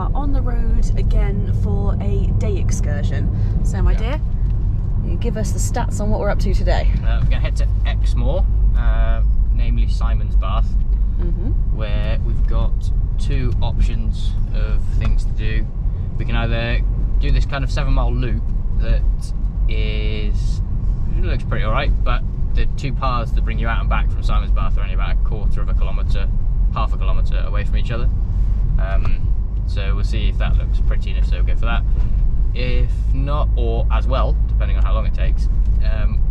are on the road again for a day excursion. So my dear, you give us the stats on what we're up to today. We're going to head to Exmoor, namely Simon's Bath, where we've got two options of things to do. We can either do this kind of 7-mile loop that looks pretty alright, but the two paths that bring you out and back from Simon's Bath are only about 1/4 of a kilometre, half a kilometre away from each other. So we'll see if that looks pretty, and if so, we'll go for that. If not, or as well, depending on how long it takes,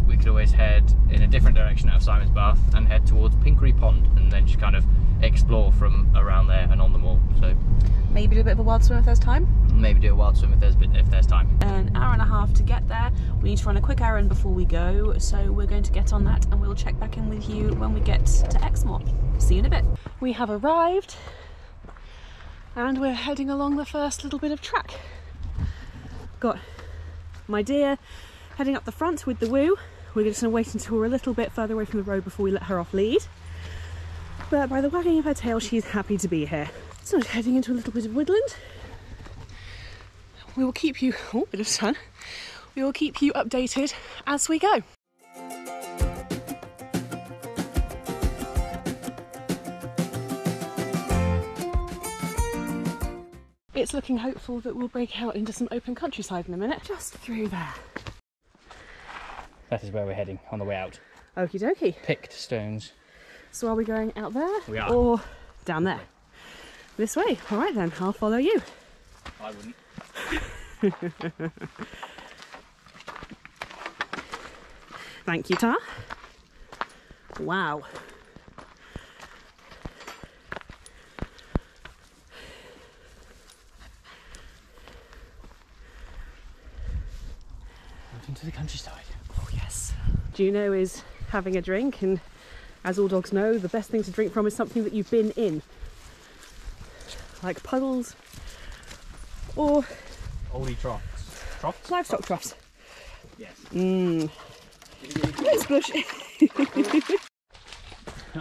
we could always head in a different direction out of Simon's Bath and head towards Pinkery Pond, and then just kind of explore from around there and on the moor. So maybe do a bit of a wild swim if there's time. Maybe do a wild swim if there's time. An hour and a half to get there. We need to run a quick errand before we go, so we're going to get on that and we'll check back in with you when we get to Exmoor. See you in a bit. We have arrived and we're heading along the first little bit of track. Got my dear heading up the front with the woo. We're just going to wait until we're a little bit further away from the road before we let her off lead. But by the wagging of her tail, she's happy to be here. So we're heading into a little bit of woodland. We will keep you, oh, bit of sun. We will keep you updated as we go. It's looking hopeful that we'll break out into some open countryside in a minute. Just through there. That is where we're heading on the way out. Okie dokie. Pickedstones. So are we going out there? We are. Or down there? This way. All right then, I'll follow you. I wouldn't. Thank you, Tar. Wow. Out into the countryside. Oh yes. Juno is having a drink, and as all dogs know, the best thing to drink from is something that you've been in. Like puddles or Oldie troughs. Troughs? Livestock troughs. Yes. It's bushy.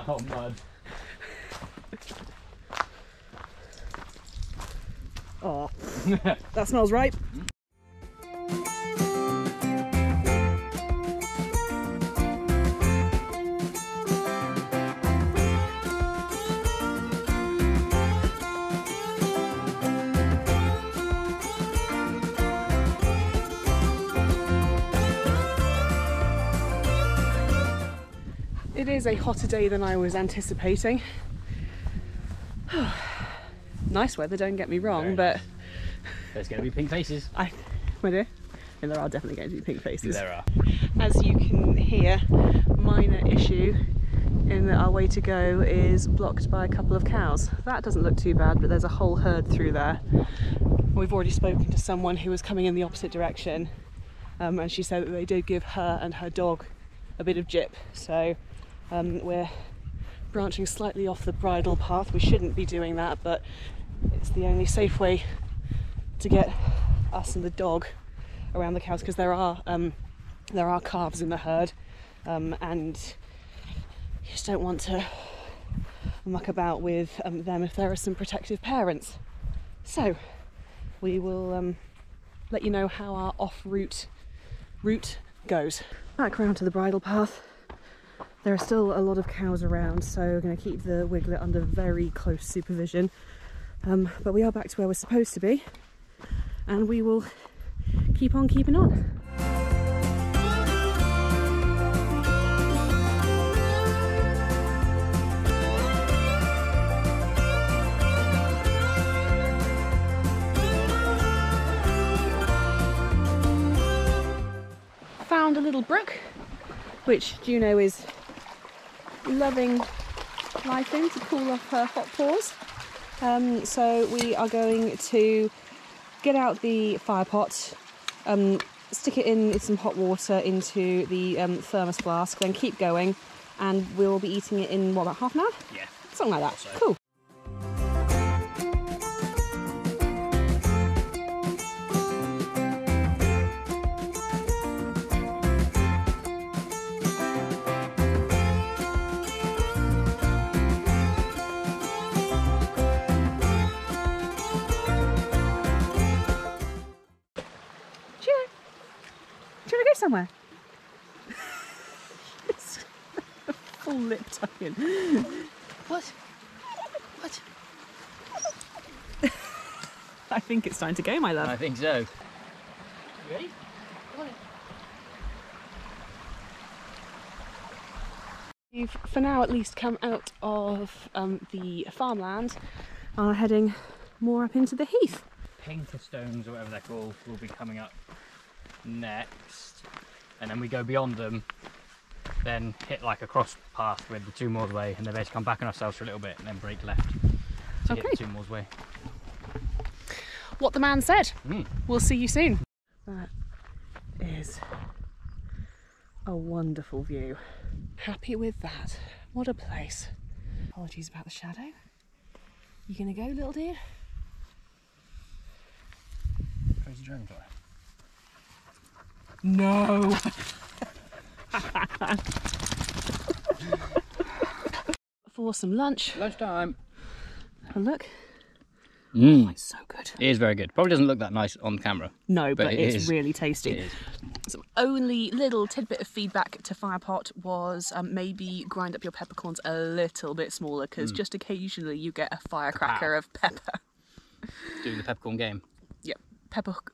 Oh, mud. Oh, that smells right. It is a hotter day than I was anticipating. Nice weather, don't get me wrong, but there's going to be pink faces. My dear, and there are definitely going to be pink faces. There are. As you can hear, minor issue in that our way to go is blocked by a couple of cows. That doesn't look too bad, but there's a whole herd through there. We've already spoken to someone who was coming in the opposite direction, and she said that they did give her and her dog a bit of gyp. So we're branching slightly off the bridle path. We shouldn't be doing that, but it's the only safe way to get us and the dog around the cows, because there are calves in the herd, and you just don't want to muck about with them if there are some protective parents. So we will let you know how our off-route route goes. Back round to the bridle path. There are still a lot of cows around, so we're going to keep the wiglet under very close supervision. But we are back to where we're supposed to be, and we will keep on keeping on. Found a little brook, which Juno is loving life in to cool off her hot paws. So we are going to get out the fire pot, stick it in some hot water into the thermos flask, then keep going, and we'll be eating it in, what, about half an hour? Yeah. Something like that. So. Cool. somewhere. It's a full lip tuck-in. What? What? I think it's time to go, my love. I think so. You ready? Come on in. We've, for now at least, come out of the farmland and are heading more up into the heath. Pickedstones, or whatever they're called, will be coming up next, and then we go beyond them, then hit like a cross path with the Two Moors Way, and then basically come back on ourselves for a little bit and then break left to hit the Two Moors Way. What the man said. We'll see you soon. That is a wonderful view. Happy with that. What a place. Apologies about the shadow. You gonna go, little dear? Crazy dragonfly. No. For some lunch. Lunchtime. Have a look. Oh, it's so good. It is very good. Probably doesn't look that nice on camera. No, but it's really tasty. It is. So only little tidbit of feedback to Firepot was maybe grind up your peppercorns a little bit smaller, because just occasionally you get a firecracker of pepper. Doing the peppercorn game. Yep, peppercorn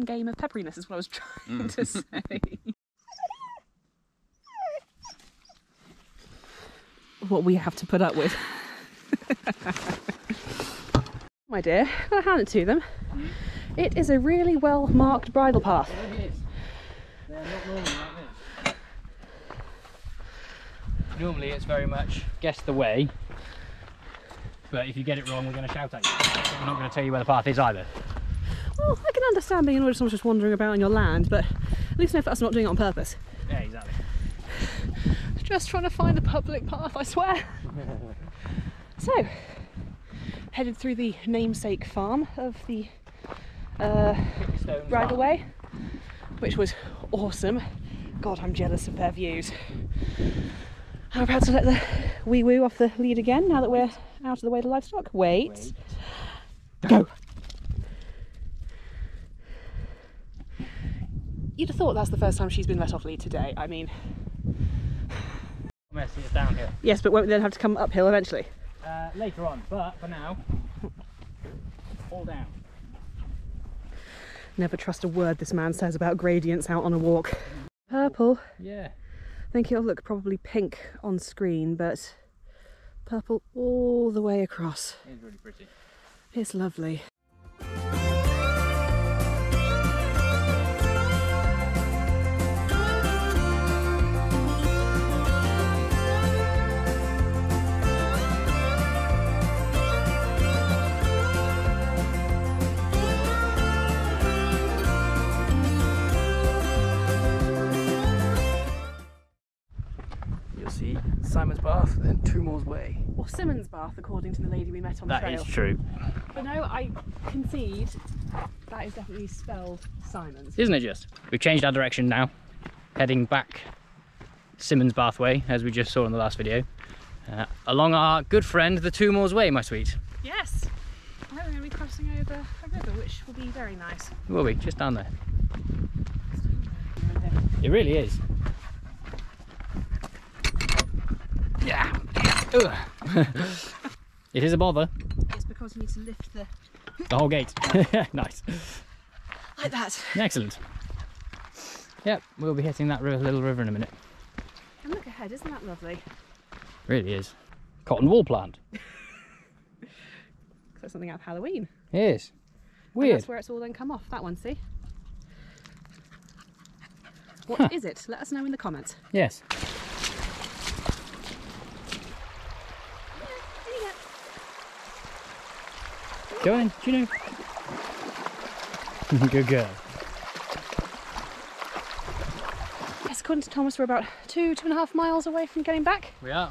game of pepperiness is what I was trying to say. What we have to put up with. My dear, I'll hand it to them. It is a really well marked bridle path. It is. They're not normally like this. Normally it's very much guess the way, but if you get it wrong we're going to shout at you. We're not going to tell you where the path is either. Well, I can understand being annoyed if someone's just wandering about on your land, but at least know if that's not doing it on purpose. Yeah, exactly. Just trying to find the public path, I swear. So, headed through the namesake farm of the bridleway, which was awesome. God, I'm jealous of their views. I'm about to let the wee woo off the lead again now that we're out of the way of the livestock. Wait. Go. You'd have thought that's the first time she's been let off lead today. I mean, Messy, it's downhill. yes, but won't we then have to come uphill eventually? Later on, but for now, all down. Never trust a word this man says about gradients out on a walk. Purple. Yeah. I think it'll look probably pink on screen, but purple all the way across. It's really pretty. It's lovely. See Simon's Bath and Two Moors Way. Or Simmons Bath, according to the lady we met on the trail. That is true. But no, I concede that is definitely spelled Simons. Isn't it just? We've changed our direction now, heading back Simmons Bath Way, as we just saw in the last video, along our good friend the Two Moors Way, my sweet. Yes. I think we're going to be crossing over a river, which will be very nice. It will be, just down there. It really is. Yeah. It is a bother. It's because you need to lift the whole gate. Nice. like that. Excellent. Yep, we'll be hitting that little river in a minute. And look ahead, isn't that lovely? Really is. Cotton wool plant. That's something out of Halloween. It is. Weird. And that's where it's all then come off, that one, see? What is it? Let us know in the comments. Yes. Go in, do you know? Good girl. Yes, according to Thomas, we're about 2.5 miles away from getting back. We are.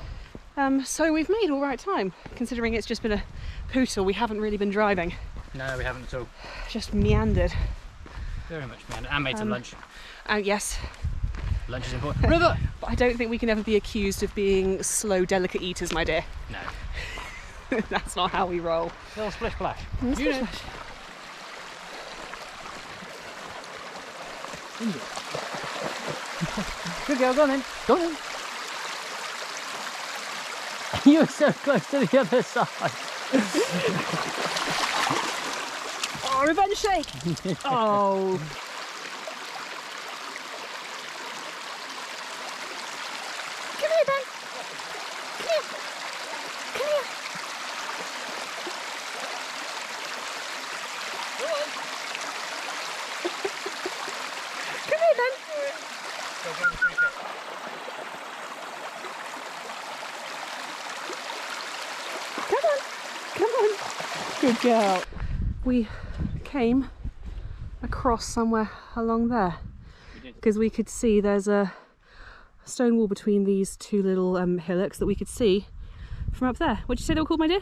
So we've made all right time, considering it's just been a poodle. We haven't really been driving. No, we haven't at all. Just meandered. Very much meandered. And made some lunch. And yes. Lunch is important. River! But I don't think we can ever be accused of being slow, delicate eaters, my dear. No. That's not how we roll. Little splish splash. Splish splash. Good girl, go on then. Go on then. You were so close to the other side. Oh, revenge shake! Oh. Come here, Ben. Come here. Come here. Come here, Ben. Come on. Come on. Good girl. We came across somewhere along there because we could see there's a stone wall between these two little hillocks that we could see from up there. What did you say they were called, my dear?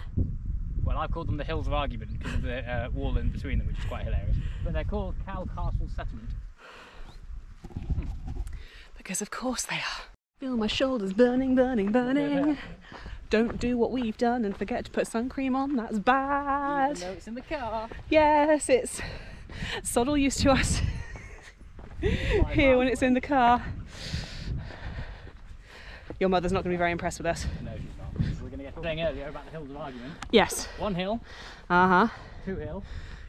Well, I've called them the Hills of Argument because of the wall in between them, which is quite hilarious. But they're called Cow Castle Settlement. Because of course they are. Feel my shoulders burning, burning, burning. Don't do what we've done and forget to put sun cream on, that's bad. Even though it's in the car. Yes, it's sod all used to us here when it's in the car. Your mother's not going to be very impressed with us. No, she's not. We're going to get saying earlier about the Hills of Argument. Yes. One hill. Uh-huh. Two hill.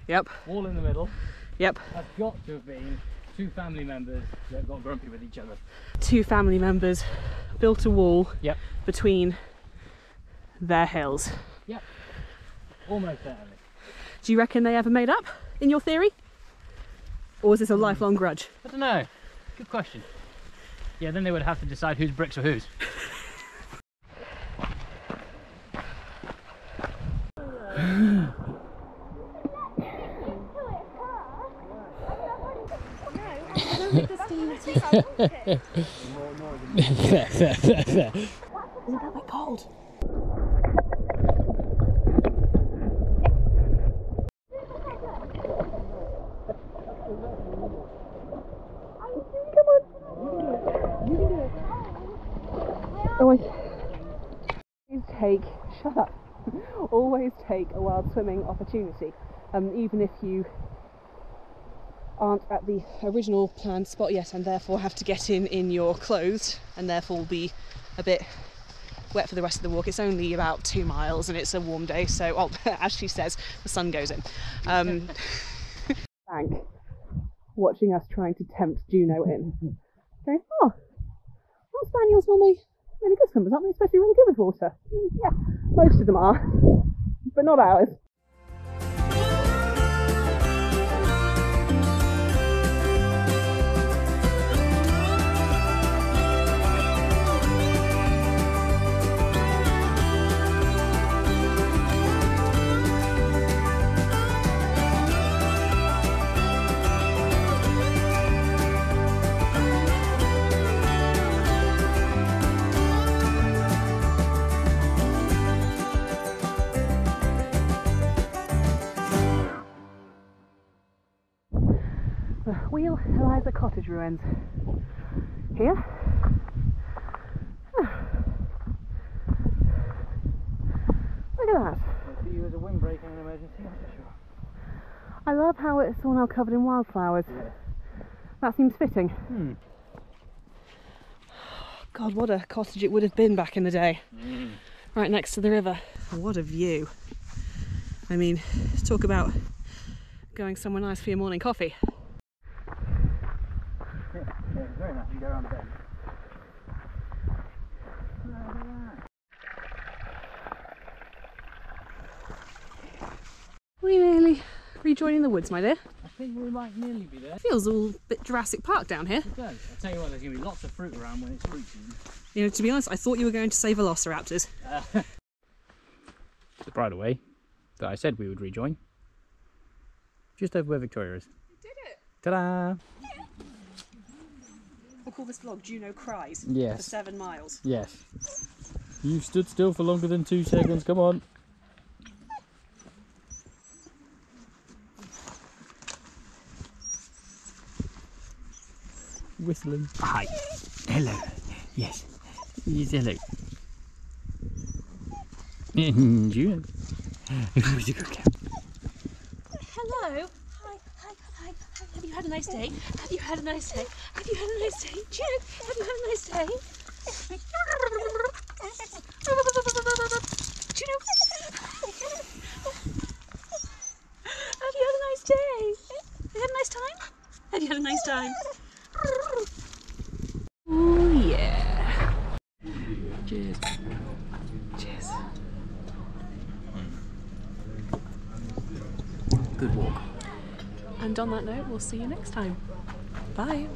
Yep. Wall in the middle. Yep. That's got to have been two family members that got grumpy with each other. Two family members built a wall between their hills. Yep. Almost certainly. Do you reckon they ever made up, in your theory? Or is this a lifelong grudge? I don't know. Good question. Yeah, then they would have to decide whose bricks are whose. Isn't that a bit cold? Always take a wild swimming opportunity, even if you aren't at the original planned spot yet and therefore have to get in your clothes and therefore will be a bit wet for the rest of the walk. It's only about 2 miles and it's a warm day, so as she says, the sun goes in. Frank watching us trying to tempt Juno in, going, oh, well, spaniels normally really good swimmers, aren't they? Supposed to be really good with water. Yeah, most of them are, but not ours. The wheel lies at cottage ruins. Here. Look at that. I'll see you as a windbreak in an emergency, I'm sure. I love how it's all now covered in wildflowers. Yeah. That seems fitting. God, what a cottage it would have been back in the day. Right next to the river. What a view. I mean, talk about going somewhere nice for your morning coffee. Yeah, it's very nice. You go around the bend. Are we nearly rejoining the woods, my dear? I think we might nearly be there. Feels all a bit Jurassic Park down here. It does. I'll tell you what, there's going to be lots of fruit around when it's fruit season. You know, to be honest, I thought you were going to say velociraptors. The bridleway that I said we would rejoin. Just over where Victoria is. You did it! Ta-da! We'll call this vlog Juno Cries. Yes. For 7 miles. Yes. You've stood still for longer than 2 seconds, come on. Whistling. Hi. Hello. Yes. Yes, hello. Juno. Who's a good cat? Hello. Hi. Have you had a nice day? Have you had a nice day? Have you had a nice day? Juno, have you had a nice day? Juno, have you had a nice day? Have you had a nice time? Have you had a nice time? Oh yeah. Cheers. Cheers. Good walk. And on that note, we'll see you next time. Bye.